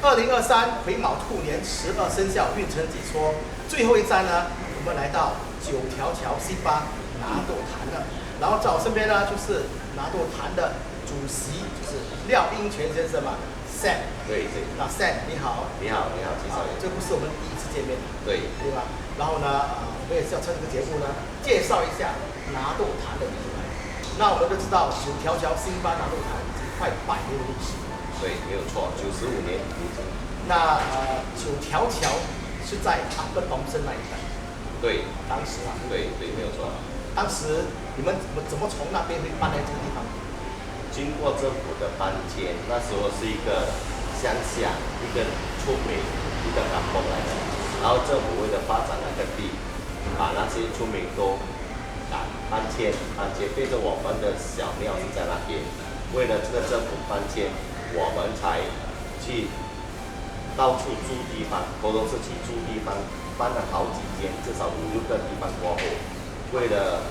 2023癸卯兔年12生肖运程解说，最后一站呢，我们来到九条桥西巴拿豆坛了。然后在我身边呢，就是拿豆坛的主席，就是廖英权先生嘛 ，Sam。对。那 Sam 你好。你好，介绍一下。这不是我们第一次见面。对吧？然后呢，我们也是要趁这个节目呢，介绍一下拿豆坛的由来。那我们都知道九条桥新巴拿豆坛已经快100年的历史。对，没有错，95年。那九条桥是在阿伯东森那一带。对。当时啊。对，没有错。当时你们怎么从那边会搬来这个地方？经过政府的搬迁，那时候是一个乡下一个村民一个港崩来的，然后政府为了发展那个地，把那些村民都搬迁，变成我们的小庙是在那边。为了这个政府搬迁，我们才去到处租地方，头头是去租地方，搬了好几间，至少5、6个地方过后，为了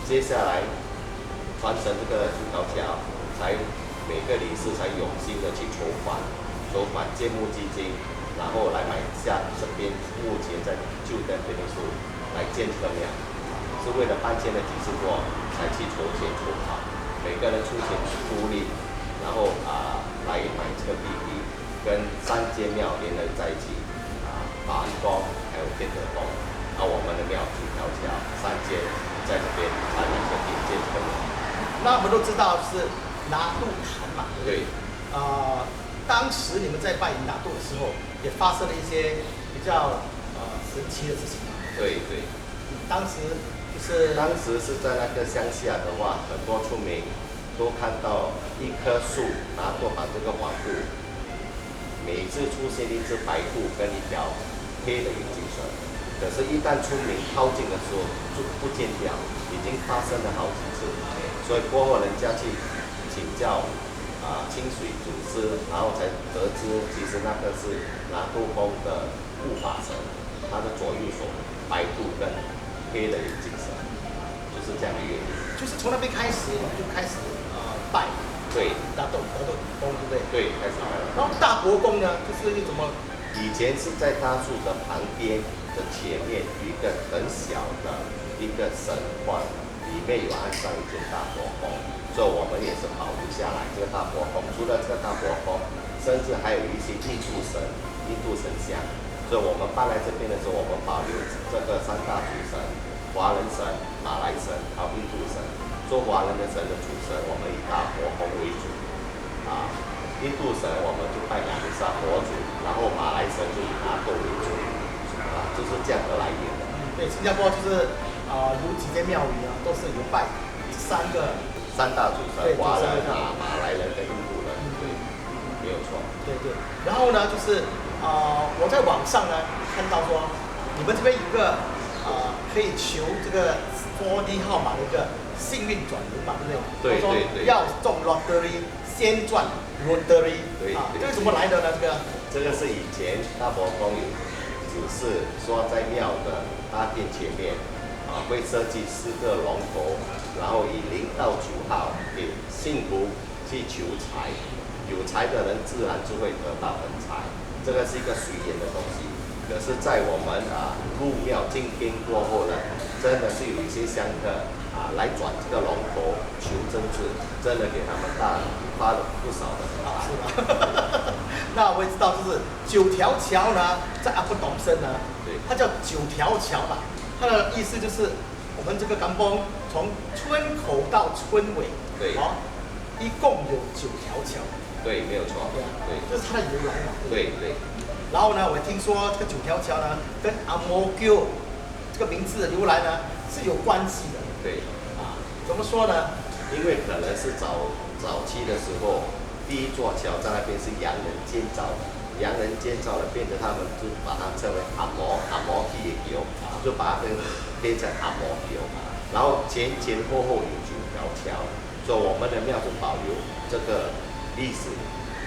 接下来传承这个九条桥，才每个理事才有心的去筹款建募基金，然后来买下这边目前在旧的别墅来建这个庙，是为了搬迁的几次过才去筹钱筹款，每个人出钱出力，然后来买这个地皮，跟3间庙连人在一起，法安宫还有天德宫，我们的庙九条桥3间在这边才能够建这个庙。那我们都知道是拿豆坛嘛。对。当时你们在办拿豆的时候，也发生了一些比较神奇的事情。对。当时是在那个乡下的话，很多村民都看到一棵树拿豆把这个环顾，每次出现一只白兔跟一条黑的眼镜蛇，可是，一旦村民靠近的时候就不见掉，已经发生了好几次，所以过后人家去请教清水祖师，然后才得知，其实那个是拿豆公的护法神，他的左右手白兔跟黑的眼镜蛇，就是这样的原因。就是从那边开始就开始拜。对。拿豆公，对不对？对，开始拜。然后大伯公呢，就是怎么？以前是在大树的旁边的前面有一个很小的一个神框，里面有安上一尊大伯公，所以我们也是保留下来这个大伯公。除了这个大伯公，甚至还有一些印度神像。所以我们搬来这边的时候，我们保留这个3大主神：华人神、马来神还有印度神。做华人的神的主神，我们以大伯公为主，印度神我们就拜亚弥沙佛祖，然后马来神就以拿豆为主，就是这样的来源的。对，新加坡就是有几间庙宇都是有拜3大主神，华人马来人跟印度人。对，没有错。对。然后呢，就是我在网上呢看到说，你们这边有个可以求这个4D 号码的一个幸运转轮嘛，对不对？对。要中 lottery 先赚 lottery。对。这是怎么来的呢？这个是以前大伯公有指示说，在庙的大殿前面会设计4个龙头，然后以0到9号给信徒去求财，有财的人自然就会得到横财。这个是一个随缘的东西。可是，在我们入庙进天过后呢，真的是有一些香客来转这个龙头求真知，真的给他们发了不少的财。是吧？那我也知道，就是9条桥呢，在阿不东森呢，对，它叫9条桥嘛，它的意思就是我们这个港崩从村口到村尾，对，一共有9条桥。对，没有错。对，这是它的由来嘛。对。然后呢，我听说这个9条桥呢，跟阿摩鸠这个名字的由来呢是有关系的。对。怎么说呢？因为可能是早期的时候，第一座桥在那边是洋人建造的，洋人建造的，变成他们就把它称为阿摩梯桥，就把它变成阿摩桥。然后前后有9条桥，所以我们的庙就保留这个历史，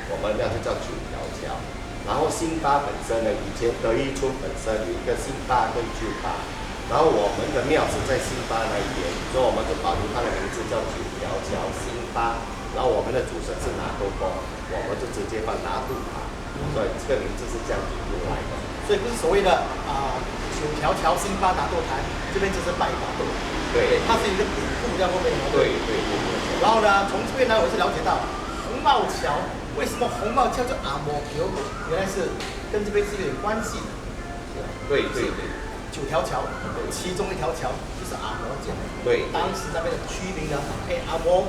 我们庙就叫9条桥。然后新巴本身呢，以前德义村本身有一个新巴跟旧巴，然后我们的庙是在新巴那一边，所以我们就保留它的名字叫9条桥新巴。然后我们的主神是拿豆公，我们就直接放拿豆塔，所以这个名字是这样子由来的。所以不是所谓的九条桥辛巴拿豆坛，这边就是拜拿豆。对，它是一个典故在后面的。对。然后呢，从这边呢，我是了解到红帽桥为什么红帽叫做阿摩桥，原来是跟这边是有点关系的。对。9条桥，其中一条桥就是阿摩建的。对。当时那边的居民呢，阿摩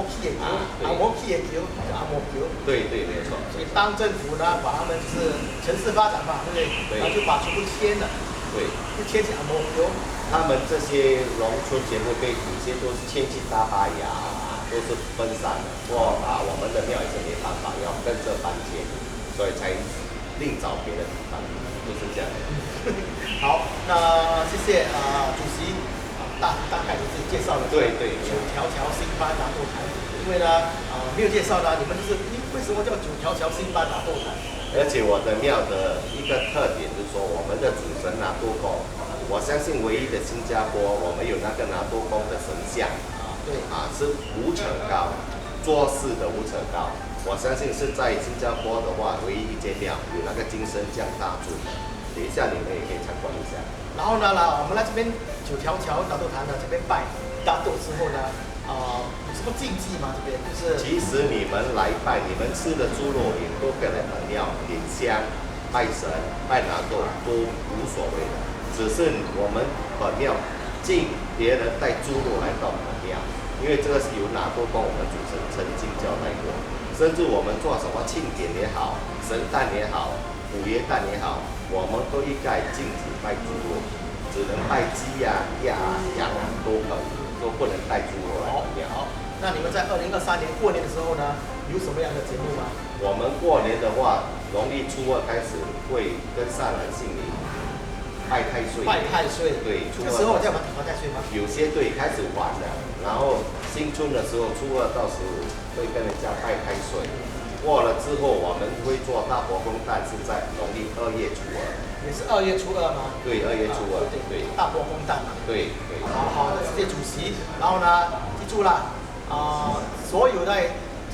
基也桥，阿摩基也桥，阿摩桥。对，没错。所以当政府呢，把他们就是城市发展嘛，对不对？对。然后就把全部迁了。对。就迁去阿摩桥。他们这些农村全部被有些都是迁去大巴雅，都是分散的。我们的庙也是没办法，要跟着搬迁，所以才另找别的地方，就是这样。好，那谢谢主席大概的自己介绍了。对。9条桥辛巴拿豆坛，因为呢没有介绍呢，你们就是为什么叫9条桥辛巴拿豆坛？而且我的庙的一个特点就是说，我们的主神拿督公，我相信唯一的新加坡，我们有那个拿督公的神像。对。是5层高，做事的5层高。我相信是在新加坡的话，唯一一间庙有那个金身像大柱的。等一下你们也可以参观一下。然后呢，我们来这边9条桥拿豆坛呢，这边拜大豆之后呢，有什么禁忌吗？这边就是。其实你们来拜，你们吃的猪肉也都可以来本庙点香、拜神、拜拿豆都无所谓的，只是我们本庙禁别人带猪肉来到本庙，因为这个是由拿豆公我们主神曾经交代过，甚至我们做什么庆典也好、神诞也好、虎爷诞也好，我们都应该禁止拜猪肉，只能拜鸡呀、鸭、羊都可以，都不能带猪肉来本庙。好，那你们在2023年过年的时候呢，有什么样的节目吗？我们过年的话，农历初2开始会跟善男信女拜太岁。拜太岁。对，这个时候叫什么？拜太岁吗？有些队开始玩了，然后新春的时候初2到15会跟人家拜太岁。过了之后，我们会做大伯公诞，是在农历2月初2。也是2月初2吗？对，2月初2。对。大伯公诞嘛。对。好，谢谢主席。然后呢，记住了，所有的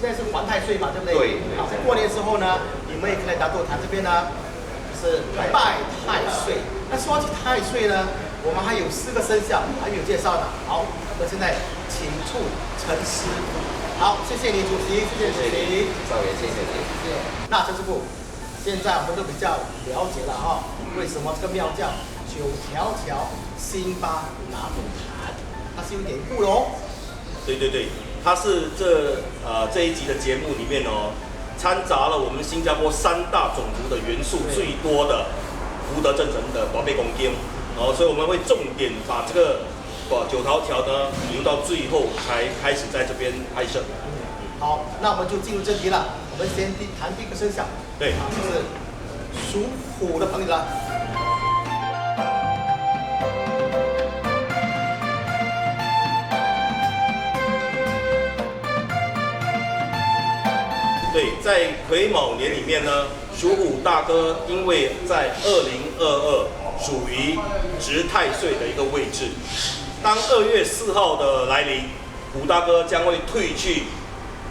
现在是还太岁嘛，对不对？对。好，在过年的时候呢，你们也可以来拿豆坛这边呢，就是拜太岁。那说起太岁呢，我们还有4个生肖还没有介绍的。好，那现在请出陈师傅。好，谢谢你主席，谢谢主席。少爷，谢谢你。谢谢。那陈师傅，现在我们都比较了解了哈，为什么这个庙叫9条桥辛巴拿豆坛？它是有典故喽。对，它是这一集的节目里面哦，掺杂了我们新加坡3大种族的元素最多的福德正神的宝贝公经，所以我们会重点把这个9条桥呢留到最后才开始在这边拍摄。好，那我们就进入正题了。我们先谈第一个生肖，对，就是属虎的朋友了。对，在癸卯年里面呢，属虎大哥因为在2022属于值太岁的一个位置，当2月4号的来临，虎大哥将会退去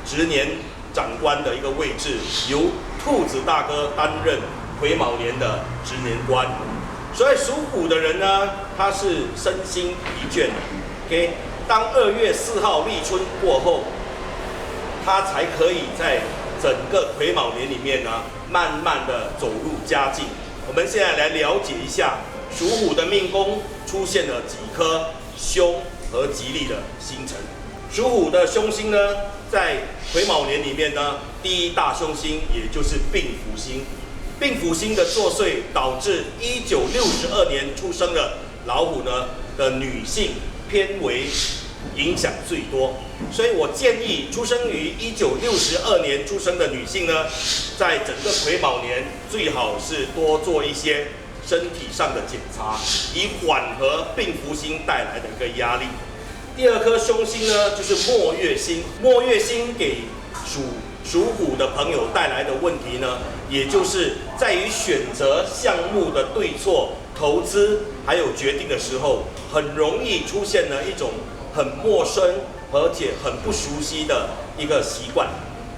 值年长官的一个位置，由兔子大哥担任癸卯年的值年官。所以属虎的人呢，他是身心疲倦的。OK， 当2月4号立春过后，他才可以在整个癸卯年里面呢，慢慢的走入佳境。我们现在来了解一下属虎的命宫出现了几颗凶和吉利的星辰。属虎的凶星呢，在癸卯年里面呢，第一大凶星也就是病符星。病符星的作祟导致1962年出生的老虎呢的女性偏为影响最多，所以我建议出生于1962年出生的女性呢，在整个癸卯年最好是多做一些身体上的检查，以缓和病符星带来的一个压力。第二颗凶星呢，就是末月星。末月星给属虎的朋友带来的问题呢，也就是在于选择项目的对错、投资还有决定的时候，很容易出现了一种很陌生而且很不熟悉的一个习惯，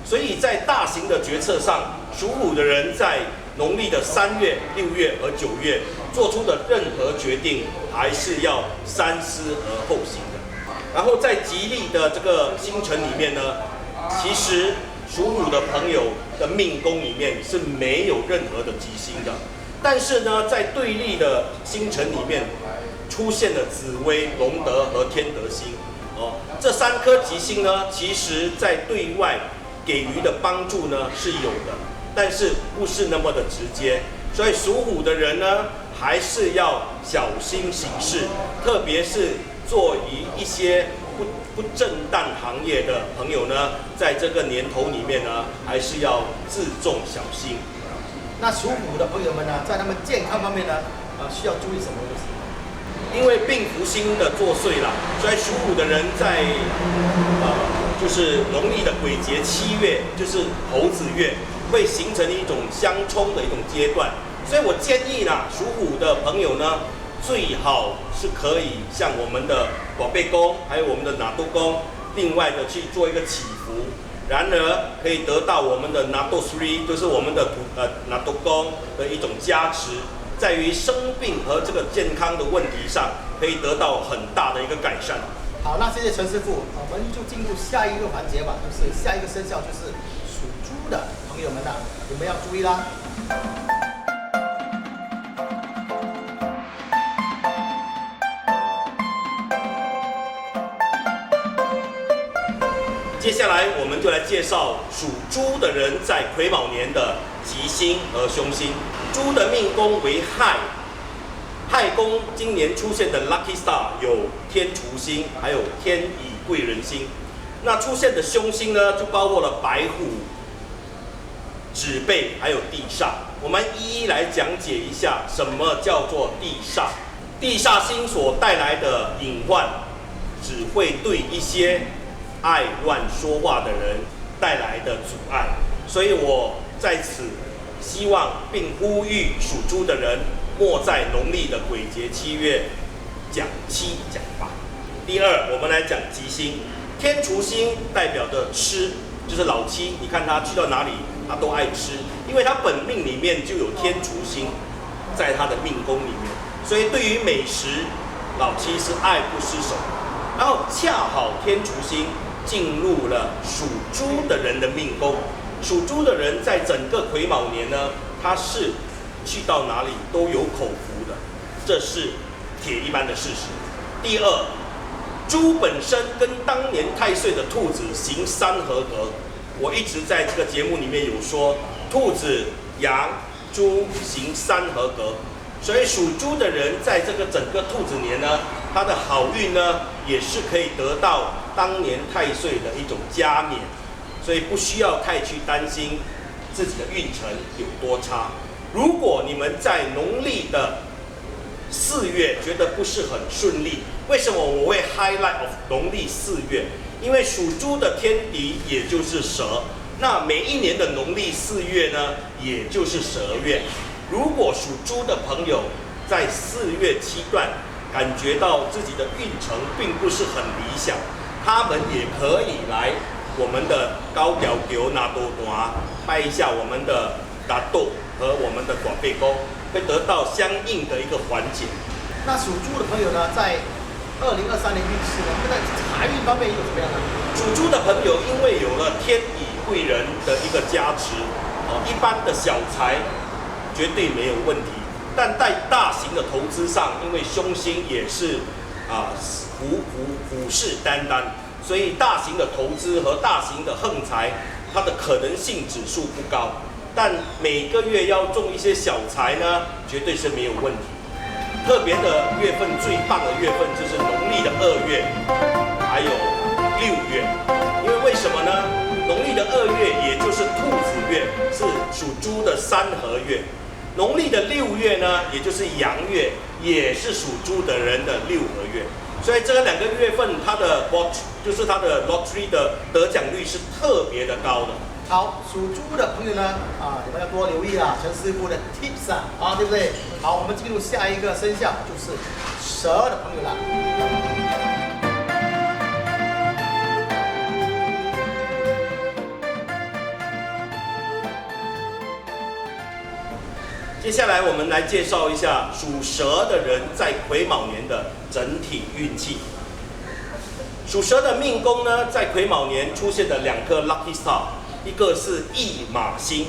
所以在大型的决策上属虎的人在农历的3月、6月和9月做出的任何决定，还是要三思而后行的。然后在吉利的这个星辰里面呢，其实属虎的朋友的命宫里面是没有任何的吉星的，但是呢，在对立的星辰里面出现了紫微、龙德和天德星。这3颗吉星呢，其实在对外给予的帮助呢是有的，但是不是那么的直接，所以属虎的人呢，还是要小心行事，特别是做一些不正当行业的朋友呢，在这个年头里面呢，还是要自重小心。那属虎的朋友们呢，在他们健康方面呢，需要注意什么东西？因为病符星的作祟啦，所以属虎的人在就是农历的鬼节7月，就是猴子月，会形成一种相冲的一种阶段。所以我建议啦，属虎的朋友呢，最好是可以像我们的宝贝宫，还有我们的拿督宫，另外的去做一个祈福，然而可以得到我们的拿督 3，就是我们的拿督宫的一种加持。在于生病和这个健康的问题上，可以得到很大的一个改善。好，那谢谢陈师傅，我们就进入下一个环节吧，就是下一个生肖就是属猪的朋友们你们要注意啦。接下来我们就来介绍属猪的人在癸卯年的吉星和凶星。猪的命宫为亥，亥宫今年出现的 lucky star 有天厨星，还有天乙贵人星。那出现的凶星呢，就包括了白虎、指背，还有地煞。我们一一来讲解一下什么叫做地煞。地煞星所带来的隐患，只会对一些爱乱说话的人带来的阻碍。所以我在此希望并呼吁属猪的人，莫在农历的鬼节7月讲7讲8。第二，我们来讲吉星，天厨星代表的吃，就是老七，你看他去到哪里，他都爱吃，因为他本命里面就有天厨星在他的命宫里面，所以对于美食，老七是爱不释手。然后恰好天厨星进入了属猪的人的命宫。属猪的人在整个癸卯年呢，他是去到哪里都有口福的，这是铁一般的事实。第二，猪本身跟当年太岁的兔子行3合格，我一直在这个节目里面有说，兔子、羊、猪行3合格，所以属猪的人在这个整个兔子年呢，他的好运呢也是可以得到当年太岁的一种加冕。所以不需要太去担心自己的运程有多差。如果你们在农历的4月觉得不是很顺利，为什么我会 highlight of 农历4月？因为属猪的天敌也就是蛇，那每一年的农历4月呢，也就是蛇月。如果属猪的朋友在4月期段感觉到自己的运程并不是很理想，他们也可以来我们的高调牛拿多端拜一下我们的大豆和我们的短背沟，会得到相应的一个缓解。那属猪的朋友呢，在2023年运势呢，在财运方面有什么样的？属猪的朋友因为有了天乙贵人的一个加持，一般的小财绝对没有问题。但在大型的投资上，因为凶星也是虎视眈眈。所以大型的投资和大型的横财，它的可能性指数不高，但每个月要中一些小财呢，绝对是没有问题。特别的月份，最棒的月份就是农历的2月，还有6月。因为为什么呢？农历的2月也就是兔子月，是属猪的3合月；农历的6月呢，也就是羊月，也是属猪的人的6合月。所以这2个月份，它的就是它的 lottery 的得奖率是特别的高的。好，属猪的朋友呢，你们要多留意陈师傅的 tips 对不对？好，我们进入下一个生肖，就是蛇的朋友了。接下来我们来介绍一下属蛇的人在癸卯年的整体运气。属蛇的命宫呢，在癸卯年出现的2颗 lucky star， 一个是驿马星。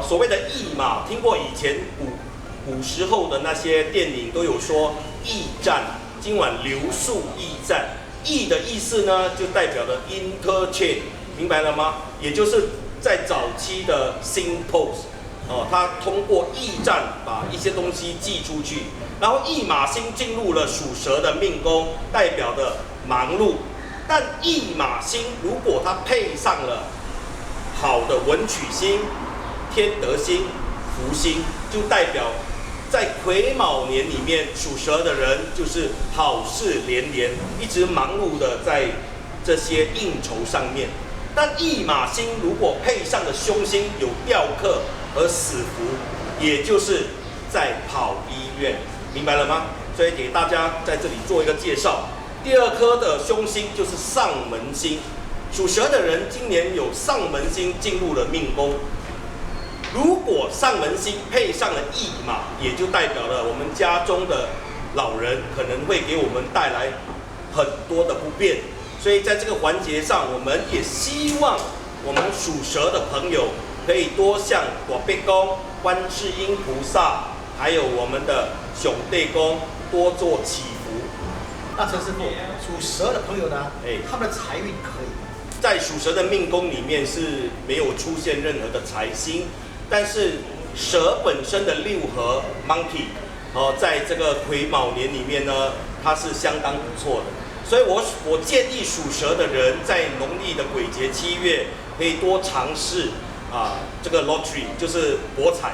所谓的驿马，听过以前古时候的那些电影都有说驿站，今晚留宿驿站。驿的意思呢，就代表了 interchange， 明白了吗？也就是在早期的 SingPost， 它通过驿站把一些东西寄出去，然后驿马星进入了属蛇的命宫，代表的忙碌。但驿马星如果它配上了好的文曲星、天德星、福星，就代表在癸卯年里面属蛇的人就是好事连连，一直忙碌的在这些应酬上面。但驿马星如果配上的凶星有吊克和死符，也就是在跑医院，明白了吗？所以给大家在这里做一个介绍。第2颗的凶星就是上门星，属蛇的人今年有上门星进入了命宫。如果上门星配上了驿马，也就代表了我们家中的老人可能会给我们带来很多的不便。所以在这个环节上，我们也希望我们属蛇的朋友可以多向大伯公、观世音菩萨，还有我们的兄弟公多做祈福。那陈师傅，属蛇的朋友呢，他们的财运可以吗？在属蛇的命宫里面是没有出现任何的财星，但是蛇本身的6合 monkey， 在这个癸卯年里面呢，它是相当不错的。所以我建议属蛇的人在农历的癸节7月可以多尝试这个 lottery， 就是博彩。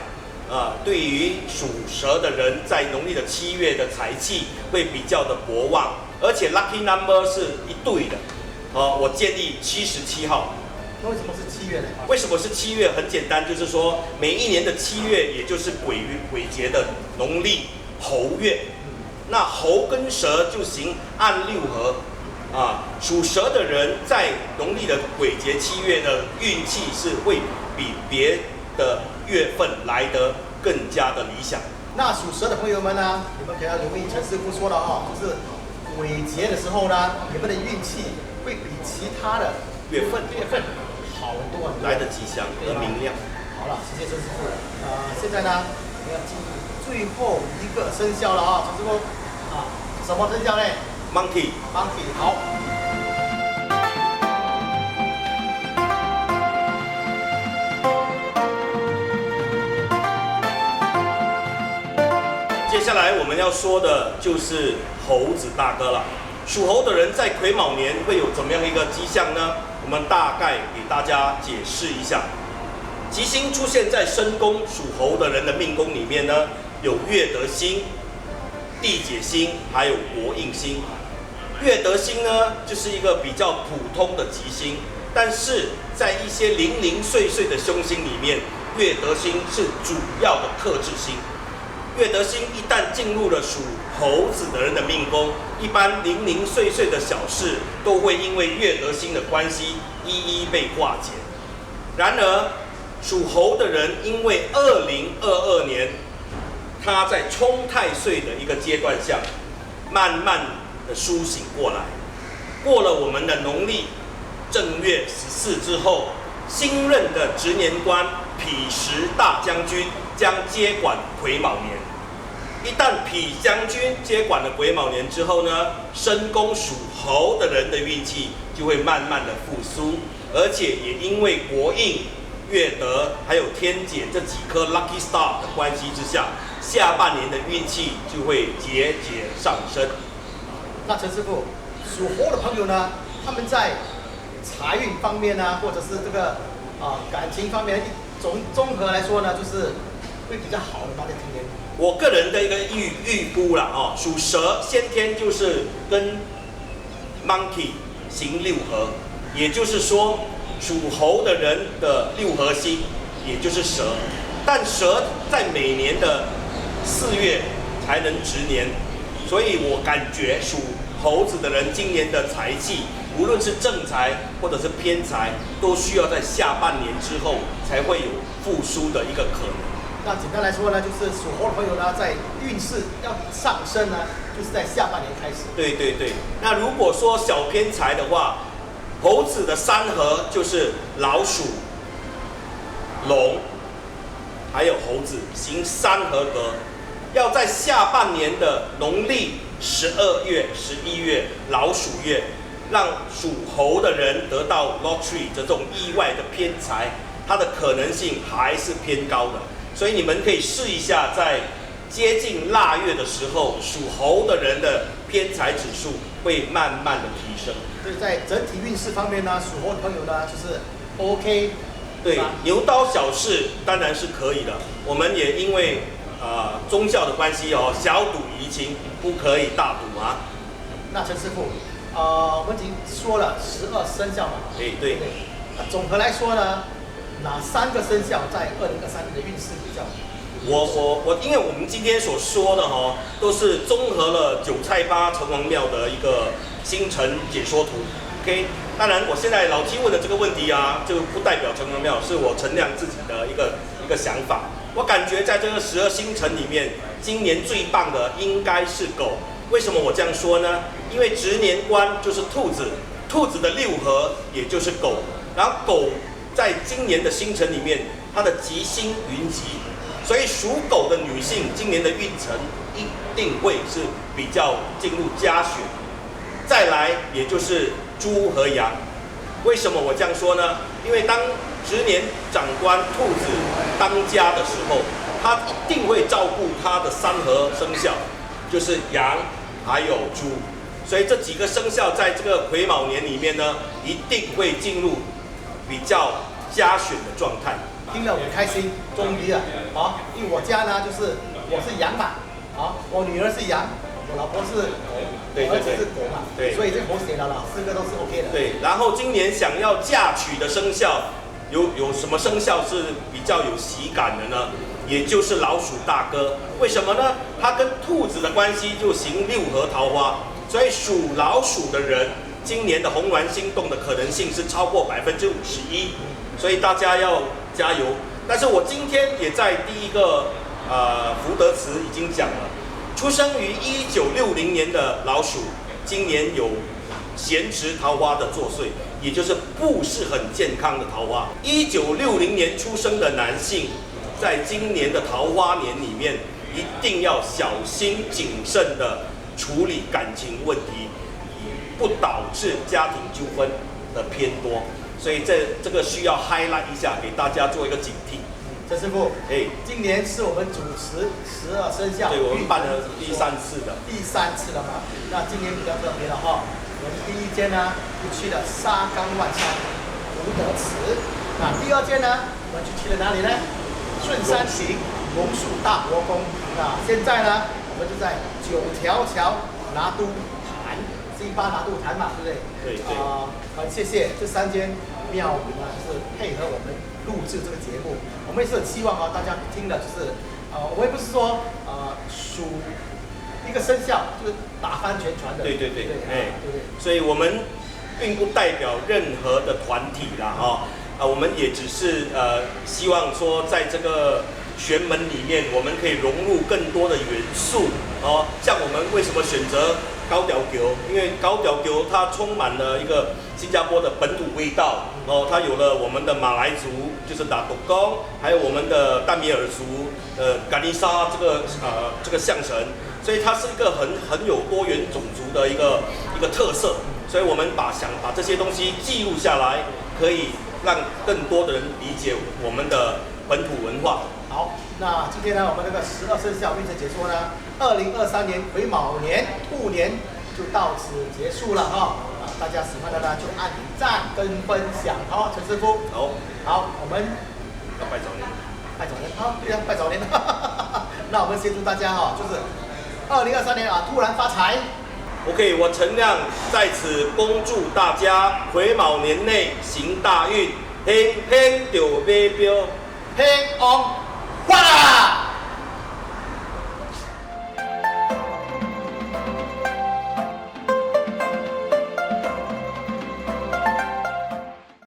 对于属蛇的人，在农历的7月的财气会比较的博旺，而且 lucky number 是一对的。我建议77号。那为什么是7月呢？为什么是7月？很简单，就是说每一年的7月，也就是癸节的农历猴月。那猴跟蛇就行按6合。属蛇的人在农历的癸节7月的运气是会比别的月份来得更加的理想。那属蛇的朋友们呢，你们可要留意陈师傅说的就是癸节的时候呢，你们的运气会比其他的月份好很多，来得吉祥和明亮。好了，谢谢陈师傅。现在呢，我们要进入最后一个生肖了陈师傅。什么生肖呢 ？Monkey。好。接下来我们要说的就是猴子大哥了。属猴的人在癸卯年会有怎么样一个迹象呢？我们大概给大家解释一下。吉星出现在申宫，属猴的人的命宫里面呢，有月德星、地解星，还有国印星。月德星呢，就是一个比较普通的吉星，但是在一些零零碎碎的凶星里面，月德星是主要的特质星。月德星一旦进入了属猴子的人的命宫，一般零零碎碎的小事都会因为月德星的关系一一被化解。然而，属猴的人因为2022年他在冲太岁的一个阶段下，慢慢的苏醒过来。过了我们的农历正月14之后，新任的执年官否时大将军将接管癸卯年。一旦否将军接管了癸卯年之后呢，申宫属猴的人的运气就会慢慢的复苏，而且也因为国印、月德还有天解这几颗 lucky star 的关系之下，下半年的运气就会节节上升。那陈师傅，属猴的朋友呢，他们在财运方面呢，或者是这个感情方面，综合来说呢，就是会比较好的。大家听听。我个人的一个预估啦，属蛇先天就是跟 monkey 行6合，也就是说属猴的人的6合星也就是蛇，但蛇在每年的4月才能值年，所以我感觉属猴子的人今年的财气，无论是正财或者是偏财，都需要在下半年之后才会有复苏的一个可能。那简单来说呢，就是属猴的朋友呢，在运势要上升呢，就是在下半年开始。对对对。那如果说小偏财的话，猴子的三合就是老鼠、龙，还有猴子行三合格，要在下半年的农历12月、11月老鼠月，让属猴的人得到 lottery 这种意外的偏财，它的可能性还是偏高的。所以你们可以试一下，在接近腊月的时候，属猴的人的偏财指数会慢慢的提升。所以在整体运势方面呢，属猴的朋友呢，就是 OK。对，牛刀小试当然是可以的。我们也因为宗教的关系哦，小赌怡情，不可以大赌啊。那陈师傅，我们已经说了12生肖嘛。对。总和来说呢，哪3个生肖在2023年的运势比较？因为我们今天所说的都是综合了9菜8城隍庙的一个星辰解说图。OK， 当然我现在老七问的这个问题啊，就不代表城隍庙，是我陈亮自己的一个想法。我感觉在这个12星辰里面，今年最棒的应该是狗。为什么我这样说呢？因为值年官就是兔子，兔子的6合也就是狗，然后狗在今年的星辰里面，它的吉星云集，所以属狗的女性今年的运程一定会是比较进入佳选。再来也就是猪和羊。为什么我这样说呢？因为当值年长官兔子当家的时候，他一定会照顾他的3合生肖，就是羊还有猪。所以这几个生肖在这个癸卯年里面呢，一定会进入比较佳选的状态。听了我开心，终于了啊！因为我家呢，就是我是羊嘛，啊，我女儿是羊，我老婆是狗，我儿子是狗嘛，对，所以这个狗写了，4个都是 OK 的。对，然后今年想要嫁娶的生肖有什么生肖是比较有喜感的呢？也就是老鼠大哥。为什么呢？它跟兔子的关系就行6合桃花，所以属老鼠的人今年的红鸾心动的可能性是超过51%，所以大家要加油。但是我今天也在第一个福德祠已经讲了，出生于1960年的老鼠，今年有咸池桃花的作祟，也就是不是很健康的桃花。1960年出生的男性，在今年的桃花年里面，一定要小心谨慎的处理感情问题，不导致家庭纠纷的偏多。所以这个需要 highlight 一下，给大家做一个警惕。陈师傅，今年是我们主持12生肖，对，我们办了第3次的，第3次了嘛。那今年比较特别了哈，我们第1间呢就去了沙冈万山福德祠，那第2间呢，我们就去了哪里呢？顺山亭龙树大佛宫。那现在呢，我们就在9条桥拿督坛，C8拿督坛嘛，对不对？对。很谢谢这3间庙宇呢，就是配合我们录制这个节目。我们也是很希望大家听的就是，我也不是说属一个生肖就是打翻全船的。对。所以我们并不代表任何的团体啦，我们也只是希望说在这个玄门里面，我们可以融入更多的元素像我们为什么选择高屌球？因为高屌球它充满了一个新加坡的本土味道它有了我们的马来族，就是打斗公，还有我们的淡米尔族嘎尼沙这个象神，所以它是一个很有多元种族的一个特色。所以我们想把这些东西记录下来，可以让更多的人理解我们的本土文化。好，那今天呢，我们这个12生肖运势解说呢，2023年癸卯年兔年就到此结束了大家喜欢的呢就按赞跟分享陈师傅。好，我们要拜早年。对啊，拜早年。那我们先祝大家就是2023年突然发财。OK， 我陈亮在此恭祝大家癸卯年内行大运，兴兴就买标，兴旺发啦！